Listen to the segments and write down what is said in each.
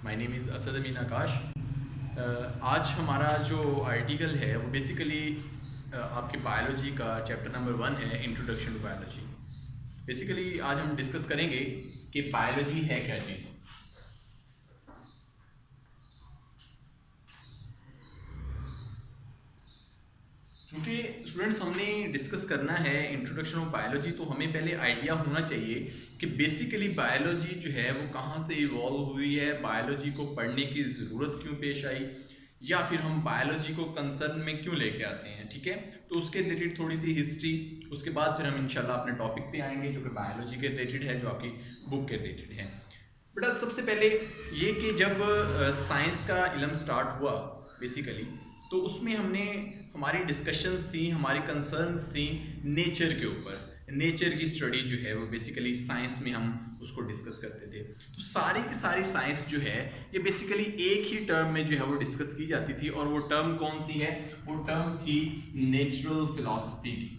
My name is Asad अमीन आकाश। आज हमारा जो आर्टिकल है वो बेसिकली आपके बायोलॉजी का चैप्टर नंबर 1 है, इंट्रोडक्शन टू बायोलॉजी। बेसिकली आज हम डिस्कस करेंगे कि बायोलॉजी है क्या चीज़। क्योंकि स्टूडेंट्स हमने डिस्कस करना है इंट्रोडक्शन ऑफ बायोलॉजी, तो हमें पहले आइडिया होना चाहिए कि बेसिकली बायोलॉजी जो है वो कहाँ से इवॉल्व हुई है, बायोलॉजी को पढ़ने की ज़रूरत क्यों पेश आई, या फिर हम बायोलॉजी को कंसर्न में क्यों लेके आते हैं। ठीक है, तो उसके रिलेटेड थोड़ी सी हिस्ट्री, उसके बाद फिर हम इंशाल्लाह अपने टॉपिक पे आएंगे जो कि बायोलॉजी के रिलेटेड है, जो आपकी बुक के रिलेटेड है। बेटा सबसे पहले ये कि जब साइंस का इल्म स्टार्ट हुआ बेसिकली, तो उसमें हमने हमारी डिस्कशंस थी, हमारी कंसर्न्स थी नेचर के ऊपर। नेचर की स्टडी जो है वो बेसिकली साइंस में हम उसको डिस्कस करते थे। तो सारी की सारी साइंस जो है ये बेसिकली एक ही टर्म में जो है वो डिस्कस की जाती थी, और वो टर्म कौन सी है? वो टर्म थी नेचुरल फिलॉसफी की।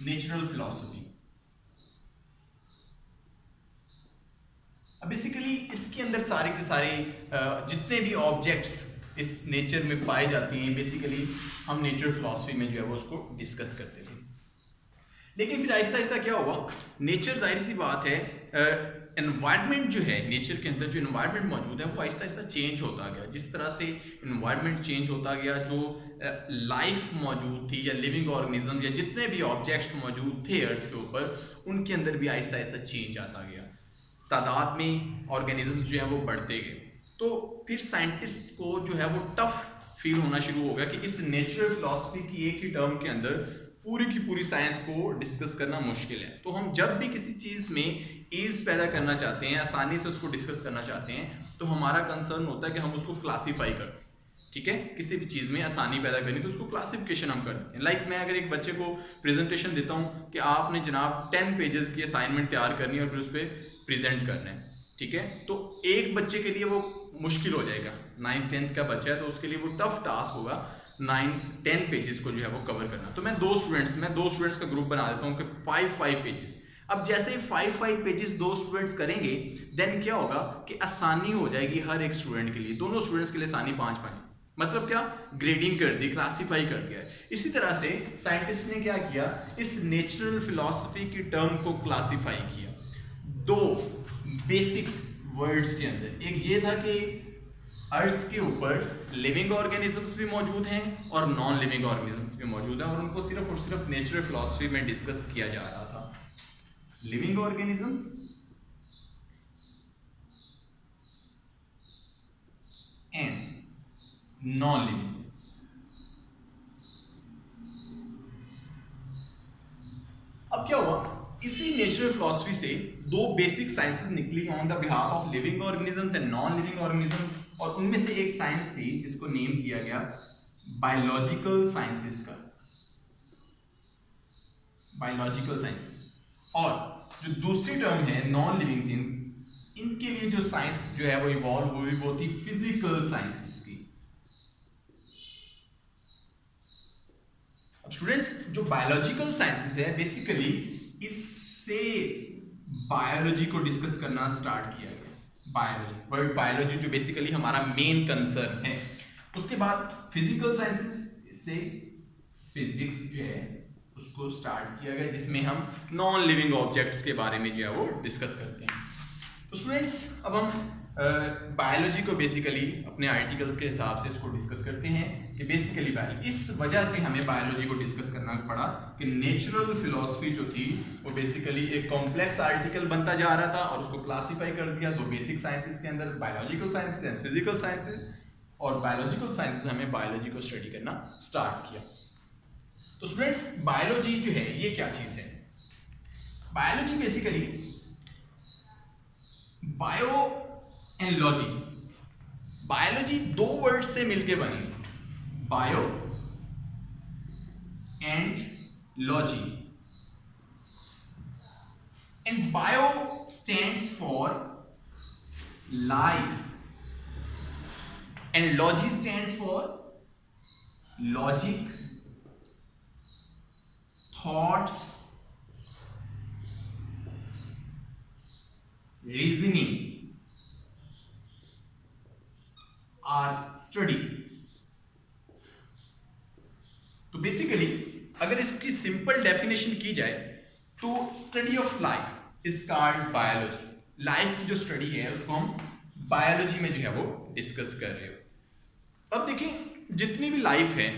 Natural philosophy. अब बेसिकली इसके अंदर सारे के सारे जितने भी ऑब्जेक्ट्स इस नेचर में पाए जाती हैं, बेसिकली हम नेचर फिलॉसफी में जो है वो उसको डिस्कस करते थे। लेकिन फिर ऐसा ऐसा क्या हुआ, नेचर जाहिर सी बात है, एनवायरनमेंट जो है नेचर के अंदर जो एनवायरनमेंट मौजूद है वो ऐसा ऐसा चेंज होता गया। जिस तरह से एनवायरनमेंट चेंज होता गया, जो लाइफ मौजूद थी या लिविंग ऑर्गेनिज्म या जितने भी ऑब्जेक्ट्स मौजूद थे अर्थ के ऊपर, उनके अंदर भी ऐसा ऐसा चेंज आता गया। तादाद में ऑर्गेनिजम्स जो है वो बढ़ते गए। तो फिर साइंटिस्ट को जो है वो टफ फील होना शुरू हो गया कि इस नेचुरल फिलॉसफी की एक ही टर्म के अंदर पूरी की पूरी साइंस को डिस्कस करना मुश्किल है। तो हम जब भी किसी चीज़ में ईज पैदा करना चाहते हैं, आसानी से उसको डिस्कस करना चाहते हैं, तो हमारा कंसर्न होता है कि हम उसको क्लासीफाई कर। ठीक है, किसी भी चीज़ में आसानी पैदा करनी तो उसको क्लासिफिकेशन हम कर देते हैं। लाइक मैं अगर एक बच्चे को प्रेजेंटेशन देता हूँ कि आपने जनाब 10 पेजेस की असाइनमेंट तैयार करनी है और फिर उस पर प्रेजेंट करना है। ठीक है, तो एक बच्चे के लिए वो मुश्किल हो जाएगा। 9th-10th का बच्चा है तो उसके लिए वो टफ टास्क होगा 9-10 पेजेस को जो है वो कवर करना। तो मैं दो स्टूडेंट्स का ग्रुप बना देता हूँ कि 5 पेजेस। अब जैसे ही 5 पेजेस दो स्टूडेंट्स करेंगे, देन क्या होगा कि आसानी हो जाएगी हर एक स्टूडेंट के लिए, दोनों स्टूडेंट्स के लिए आसानी 5-5। मतलब क्या, ग्रेडिंग कर दी, क्लासीफाई कर दिया। इसी तरह से साइंटिस्ट ने क्या किया, इस नेचुरल फिलॉसफी की टर्म को क्लासीफाई किया दो बेसिक वर्ड्स के अंदर। एक ये था कि अर्थ के ऊपर लिविंग ऑर्गेनिजम्स भी मौजूद हैं और नॉन लिविंग ऑर्गेनिजम्स भी मौजूद हैं, और उनको सिर्फ और सिर्फ नेचुरल फिलॉसफी में डिस्कस किया जा रहा था। Living organisms and non living. अब क्या हुआ, इसी नेचुरल फिलॉसफी से दो बेसिक साइंसेस निकली on the behalf of living organisms and non living organisms, और उनमें से एक साइंस थी जिसको नेम किया गया बायोलॉजिकल साइंसेस का, बायोलॉजिकल साइंसेस। और जो दूसरी टर्म है नॉन लिविंग थिंग, इनके लिए जो साइंस जो है वो इवॉल्व हुई वो थी फिजिकल साइंसेस की। अब स्टूडेंट्स, जो बायोलॉजिकल साइंसेस है बेसिकली इससे बायोलॉजी को डिस्कस करना स्टार्ट किया गया। वर्ड बायोलॉजी जो बेसिकली हमारा मेन कंसर्न है। उसके बाद फिजिकल साइंसेस से फिजिक्स जो है उसको स्टार्ट किया गया, जिसमें हम नॉन लिविंग ऑब्जेक्ट्स के बारे में जो है वो डिस्कस करते हैं। तो स्टूडेंट्स, अब हम बायोलॉजी को बेसिकली अपने आर्टिकल्स के हिसाब से इसको डिस्कस करते हैं कि बेसिकली इस वजह से हमें बायोलॉजी को डिस्कस करना पड़ा कि नेचुरल फिलॉसफी जो थी वो बेसिकली एक कॉम्प्लेक्स आर्टिकल बनता जा रहा था, और उसको क्लासीफाई कर दिया दो बेसिक साइंसेस के अंदर, biological sciences and physical sciences. और बायोलॉजिकल साइंसेस हमें बायोलॉजी को स्टडी करना स्टार्ट किया। तो स्टूडेंट्स, बायोलॉजी जो है ये क्या चीज है? Biology basically bio and logy, biology दो वर्ड से मिलके बनी, bio and logy. And bio stands for life and logy stands for logic, thoughts reasoning or study. तो बेसिकली अगर इसकी सिंपल डेफिनेशन की जाए तो study of life is called biology. लाइफ की जो स्टडी है उसको हम बायोलॉजी में जो है वो डिस्कस कर रहे हो। अब देखिए जितनी भी लाइफ है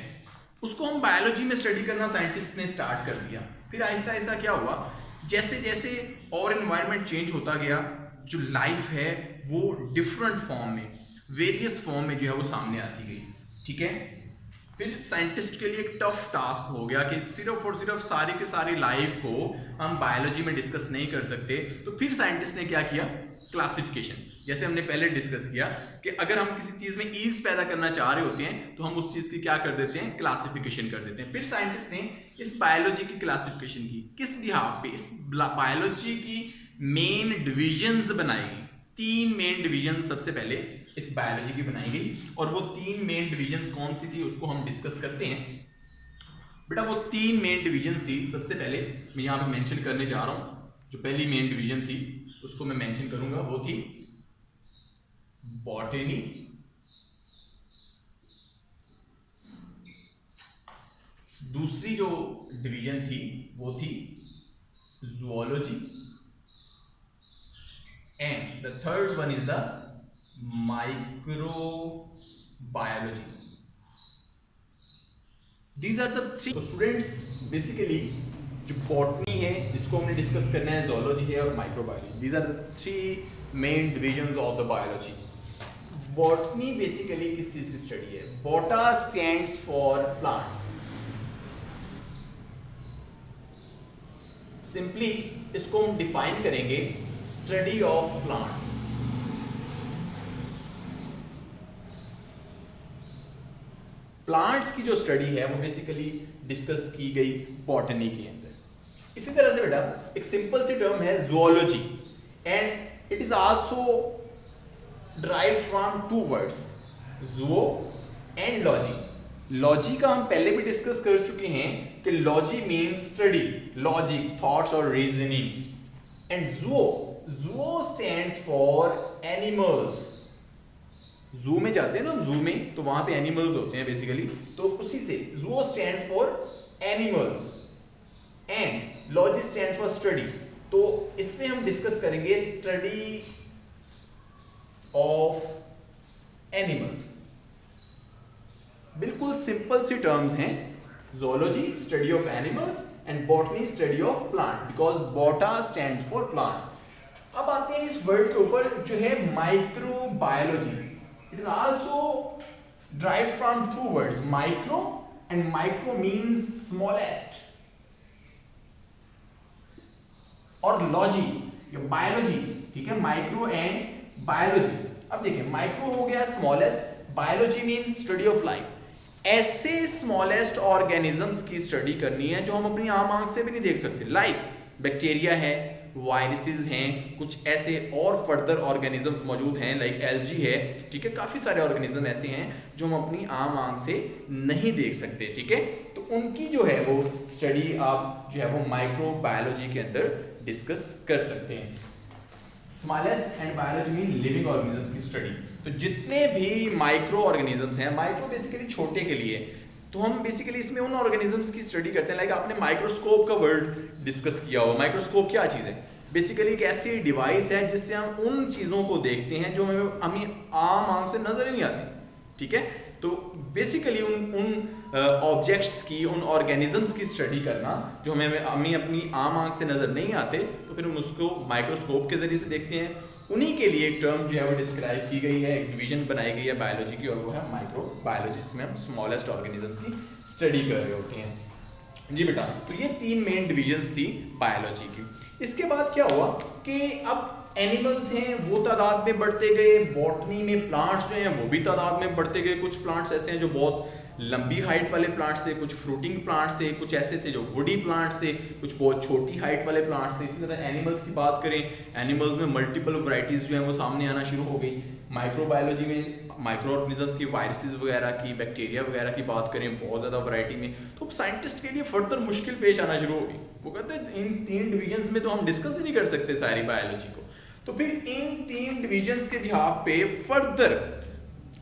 उसको हम बायोलॉजी में स्टडी करना साइंटिस्ट ने स्टार्ट कर दिया। फिर ऐसा ऐसा क्या हुआ, जैसे जैसे और एनवायरनमेंट चेंज होता गया, जो लाइफ है वो डिफरेंट फॉर्म में, वेरियस फॉर्म में जो है वो सामने आती गई। ठीक है, फिर साइंटिस्ट के लिए एक टफ टास्क हो गया कि सिर्फ और सिर्फ सारी के सारी लाइफ को हम बायोलॉजी में डिस्कस नहीं कर सकते। तो फिर साइंटिस्ट ने क्या किया, क्लासिफिकेशन। जैसे हमने पहले डिस्कस किया कि अगर हम किसी चीज में ईज पैदा करना चाह रहे होते हैं तो हम उस चीज की क्या कर देते हैं, क्लासिफिकेशन कर देते हैं। फिर साइंटिस्ट ने इस बायोलॉजी की क्लासिफिकेशन की किस बिहाफ पे, इस बायोलॉजी की मेन डिविजन्स बनाई गई। 3 मेन डिवीजन सबसे पहले इस बायोलॉजी की बनाई गई, और वो 3 मेन डिवीजन कौन सी थी उसको हम डिस्कस करते हैं। बेटा वो 3 मेन डिवीजन थी, सबसे पहले मैं यहाँ पे मेंशन करने जा रहा हूँ। जो पहली मेन डिवीजन थी उसको मैं मेंशन करूंगा, वो थी बॉटनी, दूसरी जो डिवीजन थी वो थी zoology, and the third one is the microbiology. These are the 3। तो स्टूडेंट्स बेसिकली जो बॉटनी है जिसको हमने डिस्कस करना है, जूलॉजी है और microbiology, these are the 3 main divisions of the biology. Botany basically किस चीज की स्टडी है? बोटा स्टैंड्स फॉर प्लांट्स। सिंपली इसको हम डिफाइन करेंगे, स्टडी ऑफ प्लांट्स। प्लांट्स की जो स्टडी है वो बेसिकली डिस्कस की गई बॉटनी के अंदर। इसी तरह से बेटा एक सिंपल सी टर्म है zoology, and it is also derived from 2 words, zoo and logy। Logy का हम पहले भी डिस्कस कर चुके हैं कि logy means study, logic, thoughts और reasoning, and zoo stands for animals। जू में जाते हैं ना, जू में तो वहां पे एनिमल्स होते हैं बेसिकली, तो उसी से zoo stands for animals and logy stands for study। तो इसमें हम डिस्कस करेंगे स्टडी ऑफ एनिमल्स। बिल्कुल सिंपल सी टर्म्स हैं, zoology study of animals and botany study of plant, because बोटा स्टैंड्स फॉर प्लांट। अब आते हैं इस वर्ड के ऊपर जो है microbiology. It is also derived from 2 words, micro, and micro means smallest, और लॉजी या बायोलॉजी, ठीक है, माइक्रो एंड बायोलॉजी। अब देखिए माइक्रो हो गया smallest, biology mean study of life. ऐसे स्मॉलेस्ट ऑर्गेनिजम्स की स्टडी करनी है जो हम अपनी आम आंख से भी नहीं देख सकते, लाइक बैक्टीरिया है, वायरसेस हैं, कुछ ऐसे और फर्दर ऑर्गेनिजम्स मौजूद हैं लाइक एल्गी है, ठीक है, काफी सारे ऑर्गेनिज्म ऐसे हैं जो हम अपनी आम आंख से नहीं देख सकते, ठीक है। तो उनकी जो है वो स्टडी आप जो है वो माइक्रोबायोलॉजी के अंदर डिस्कस कर सकते हैं। Smallest and biology mean living organisms की स्टडी। तो जितने भी माइक्रो ऑर्गेनिजम्स हैं, माइक्रो बेसिकली छोटे के लिए, तो हम बेसिकली इसमें उन ऑर्गेनिजम्स की स्टडी करते हैं। लाइक आपने माइक्रोस्कोप का वर्ड डिस्कस किया हो। माइक्रोस्कोप क्या चीज़ है? बेसिकली एक ऐसी डिवाइस है जिससे हम उन चीज़ों को देखते हैं जो हमें आम आंख से नजर ही नहीं आती, ठीक है। तो बेसिकली उन ऑब्जेक्ट्स की, उन ऑर्गेनिजम्स की स्टडी करना जो हमें अपनी आम आंख से नजर नहीं आते, तो फिर हम उसको माइक्रोस्कोप के जरिए से देखते हैं। उन्हीं के लिए एक टर्म जो है वो डिस्क्राइब की गई है, एक डिवीजन बनाई गई है बायोलॉजी की, और वो है माइक्रोबायोलॉजी, जिसमें हम स्मॉलेस्ट ऑर्गेनिजम्स की स्टडी कर रहे होते हैं। जी बेटा, तो ये 3 मेन डिविजन्स थी बायोलॉजी की। इसके बाद क्या हुआ कि अब एनिमल्स हैं वो तादाद में बढ़ते गए, बॉटनी में प्लांट्स जो हैं वो भी तादाद में बढ़ते गए। कुछ प्लांट्स ऐसे हैं जो बहुत लंबी हाइट वाले प्लांट्स थे, कुछ फ्रूटिंग प्लांट्स थे, कुछ ऐसे थे जो वुडी प्लांट्स थे, कुछ बहुत छोटी हाइट वाले प्लांट्स थे। इसी तरह एनिमल्स की बात करें, एनिमल्स में मल्टीपल वैरायटीज जो हैं वो सामने आना शुरू हो गई। माइक्रोबायोलॉजी में माइक्रो ऑर्गेनिजम्स की, वायरसेस वगैरह की, बैक्टीरिया वगैरह की बात करें बहुत ज़्यादा वैरायटी में, तो साइंटिस्ट के लिए फर्दर मुश्किल पेश आना शुरू हो गई। वो कहते हैं इन 3 डिविजन्स में तो हम डिस्कस ही नहीं कर सकते सारी बायोलॉजी को। तो फिर इन 3 डिविजन्स के बिहाफ पे फर्दर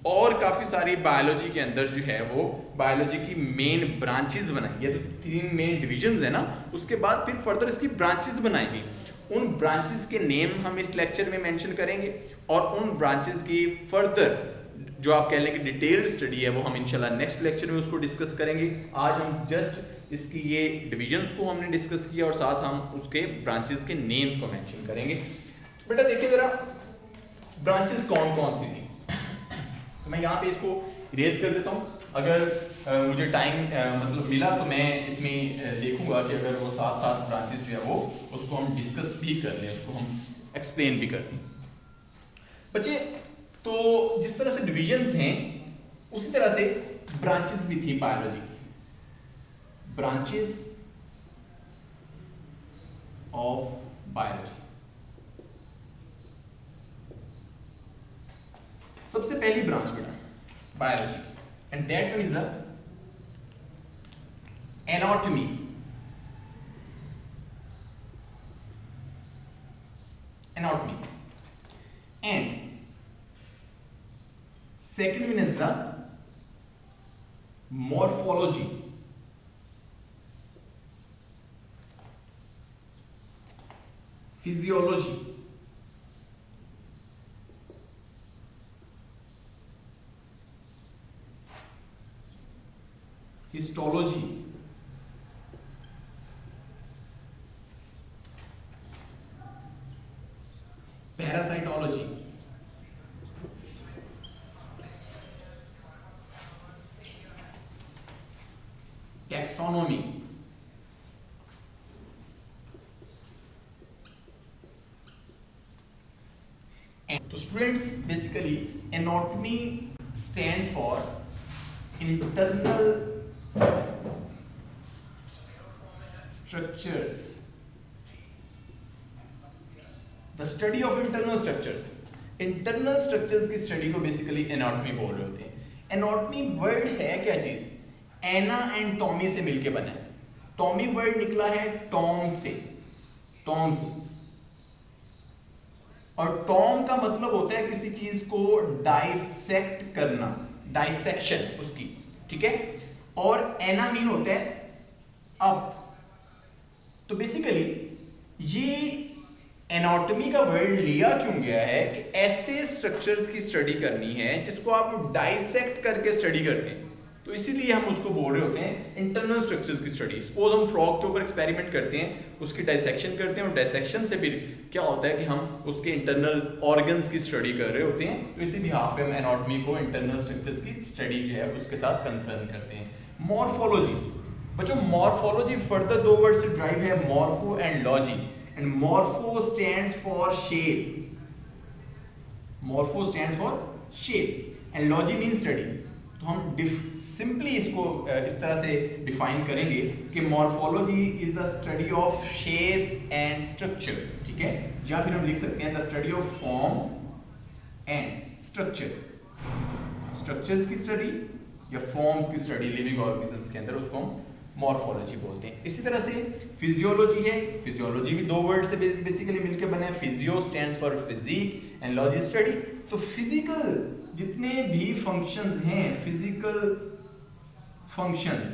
और काफी सारी बायोलॉजी के अंदर जो है वो बायोलॉजी की मेन ब्रांचेस बनाई है। तो 3 मेन डिविजन्स है ना, उसके बाद फिर फर्दर इसकी ब्रांचेस बनाएंगी। उन ब्रांचेस के नेम हम इस लेक्चर में मेंशन करेंगे और उन ब्रांचेस की फर्दर जो आप कह लें कि डिटेल्ड स्टडी है वो हम इंशाल्लाह नेक्स्ट लेक्चर में उसको डिस्कस करेंगे। आज हम जस्ट इसकी ये डिविजन्स को हमने डिस्कस किया और साथ हम उसके ब्रांचेस के नेम्स को मेंशन करेंगे। तो बेटा देखिए जरा ब्रांचेस कौन कौन सी थी, तो मैं यहाँ पे इसको इरेज कर देता हूँ। अगर मुझे टाइम मतलब मिला तो मैं इसमें देखूंगा कि अगर वो साथ ब्रांचेस जो है वो उसको हम डिस्कस भी कर लें, उसको हम एक्सप्लेन भी कर दें। बच्चे तो जिस तरह से डिविजन्स हैं उसी तरह से ब्रांचेस भी थी बायोलॉजी की। ब्रांचेस ऑफ बायोलॉजी, सबसे पहली ब्रांच बेटा biology and that one is the anatomy. Anatomy and second one is the morphology, physiology, histology, parasitology, taxonomy, and to students basically anatomy stands for internal structures, the study of internal structures। internal structures की study को basically anatomy बोल रहे होते हैं। Anatomy word है क्या चीज, एना and Tommy से मिलके बना है। टॉमी वर्ड निकला है टॉम से, और टॉम का मतलब होता है किसी चीज को डाइसेक्ट करना, डाइसेक्शन उसकी, ठीक है। और एना मीन होता है अप। तो बेसिकली ये एनाटॉमी का वर्ड लिया क्यों गया है कि ऐसे स्ट्रक्चर्स की स्टडी करनी है जिसको आप डाइसेक्ट करके स्टडी करते हैं, तो इसीलिए हम उसको बोल रहे होते हैं इंटरनल स्ट्रक्चर्स की स्टडी। सपोज हम फ्रॉग के ऊपर एक्सपेरिमेंट करते हैं, उसकी डाइसेक्शन करते हैं और डाइसेक्शन से फिर क्या होता है कि हम उसके इंटरनल ऑर्गन्स की स्टडी कर रहे होते हैं। तो इसी बिहाफ पे हम एनाटॉमी को इंटरनल स्ट्रक्चर्स की स्टडी जो है उसके साथ कंसर्न करते हैं। मॉर्फोलॉजी बच्चों, मॉर्फोलॉजी फर्दर 2 वर्ड से ड्राइव है, morpho and logy. And morpho stands for shape, morpho stands for shape and logy mean study. तो हम सिंपली इसको इस तरह से डिफाइन करेंगे कि morphology is the study of shapes and structure, ठीक है। या फिर हम लिख सकते हैं the study of form and structure, structures की स्टडी या फॉर्म्स की स्टडी लिविंग ऑर्गेनिजम्स के अंदर, उसको हम मॉर्फोलॉजी बोलते हैं। इसी तरह से फिजियोलॉजी है, फिजियोलॉजी भी 2 वर्ड से बेसिकली मिलकर बने हैं। Physio stands for physic and logy study. तो फिजिकल जितने भी फंक्शंस हैं, physical functions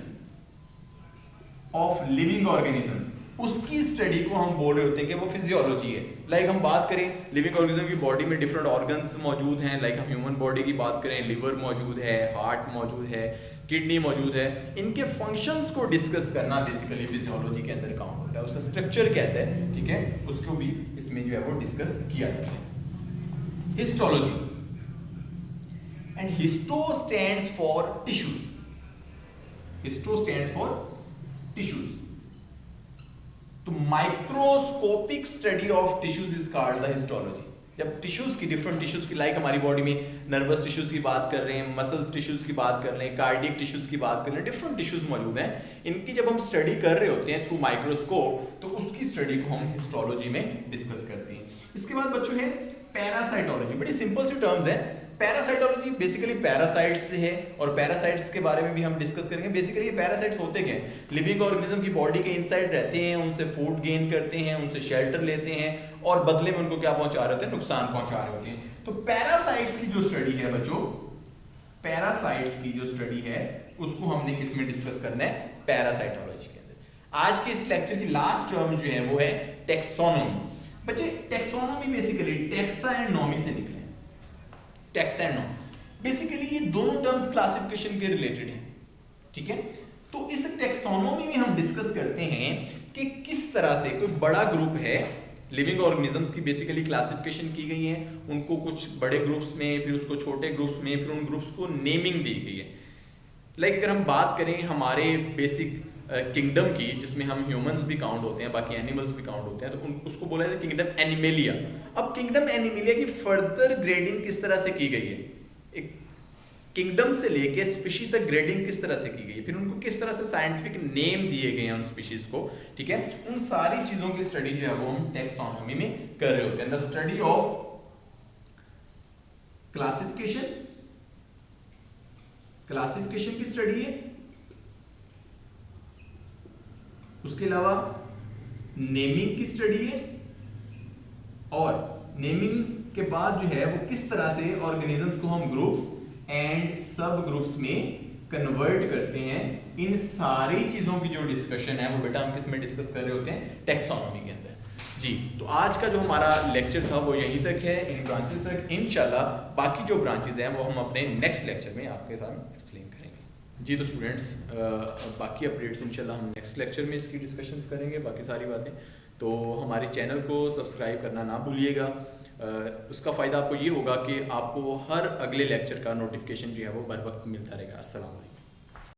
of living organism, उसकी स्टडी को हम बोल रहे होते हैं कि वो फिजियोलॉजी है। लाइक हम बात करें लिविंग ऑर्गेनिज्म की बॉडी में डिफरेंट ऑर्गन्स मौजूद हैं, लाइक हम ह्यूमन बॉडी की बात करें, लिवर मौजूद है, हार्ट मौजूद है, किडनी मौजूद है। इनके फंक्शंस को डिस्कस करना बेसिकली फिजियोलॉजी के अंदर काम होता है। उसका स्ट्रक्चर कैसा है, ठीक है, उसको भी इसमें जो है वो डिस्कस किया जाता है। Histology and histo stands for tissues, histo stands for tissues. तो microscopic study of tissues is called the histology. जब टिश्यूज की, डिफरेंट टिश्यूज की, लाइक हमारी बॉडी में नर्वस टिश्यूज की बात कर रहे हैं, मसल्स टिश्यूज की बात कर रहे हैं, कार्डियक टिश्यूज की बात कर रहे हैं, डिफरेंट टिश्यूज मौजूद हैं। इनकी जब हम स्टडी कर रहे होते हैं थ्रू माइक्रोस्कोप, तो उसकी स्टडी को हम हिस्टोलॉजी में डिस्कस करते हैं। इसके बाद बच्चों है पैरासाइटोलॉजी। बड़ी सिंपल सी टर्म्स है। पैरासाइटोलॉजी बेसिकली पैरासाइट्स से है और पैरासाइट्स के बारे में भी हम डिस्कस करेंगे। बेसिकली ये पैरासाइट्स होते क्या हैं? लिविंग ऑर्गेनिज्म की बॉडी के इनसाइड रहते हैं, उनसे फूड गेन करते हैं, उनसे शेल्टर लेते हैं और बदले में उनको क्या पहुंचा रहे होते हैं? नुकसान पहुंचा रहे होते हैं। तो पैरासाइट्स की जो स्टडी है बच्चों, पैरासाइट्स की जो स्टडी है उसको हमने किस में डिस्कस करना है? पैरासाइटोलॉजी के अंदर। आज के इस लेक्चर की लास्ट टर्म जो है वो है टेक्सोनोमी। बच्चे टेक्सोनोमी बेसिकली टेक्सा एंड नॉमी से निकले। टेक्सा एंड नॉमी बेसिकली ये दोनों टर्म्स क्लासिफिकेशन के रिलेटेड हैं, ठीक है। तो इस टेक्सोनोमी में हम डिस्कस करते हैं कि किस तरह से कोई बड़ा ग्रुप है, लिविंग ऑर्गेनिजम्स की बेसिकली क्लासिफिकेशन की गई है, उनको कुछ बड़े ग्रुप्स में, फिर उसको छोटे ग्रुप्स में, फिर उन ग्रुप्स को नेमिंग दी गई है। लाइक अगर हम बात करें हमारे बेसिक किंगडम की, जिसमें हम ह्यूमंस भी काउंट होते हैं, बाकी एनिमल्स भी काउंट होते हैं, तो उसको बोला जाता है किंगडम एनिमेलिया। अब किंगडम एनिमेलिया की फर्दर ग्रेडिंग किस तरह से की गई है? एक किंगडम से लेके स्पीशीज तक ग्रेडिंग किस तरह से की गई है, फिर उनको किस तरह से साइंटिफिक नेम दिए गए हैं उन स्पीशीज को, ठीक है। उन सारी चीजों की स्टडी जो है वो हम टेक्सोनोमी में कर रहे होते हैं। द स्टडी ऑफ क्लासिफिकेशन की स्टडी है, उसके अलावा नेमिंग की स्टडी है, और नेमिंग के बाद जो है वो किस तरह से ऑर्गेनिजम्स को हम ग्रुप्स एंड सब ग्रुप्स में कन्वर्ट करते हैं। इन सारी चीजों की जो डिस्कशन है वो बेटा हम किस में डिस्कस कर रहे होते हैं? टेक्सोनोमी के अंदर जी। तो आज का जो हमारा लेक्चर था वो यहीं तक है, इन ब्रांचेस तक। इंशाल्लाह बाकी जो ब्रांचेस हैं वो हम अपने नेक्स्ट लेक्चर में आपके साथ एक्सप्लेन करेंगे जी। तो स्टूडेंट्स बाकी अपडेट्स इंशाल्लाह हम नेक्स्ट लेक्चर में इसकी डिस्कशंस करेंगे, बाकी सारी बातें। तो हमारे चैनल को सब्सक्राइब करना ना भूलिएगा। उसका फ़ायदा आपको ये होगा कि आपको हर अगले लेक्चर का नोटिफिकेशन जो है वो बर वक्त मिलता रहेगा। अस्सलाम वालेकुम।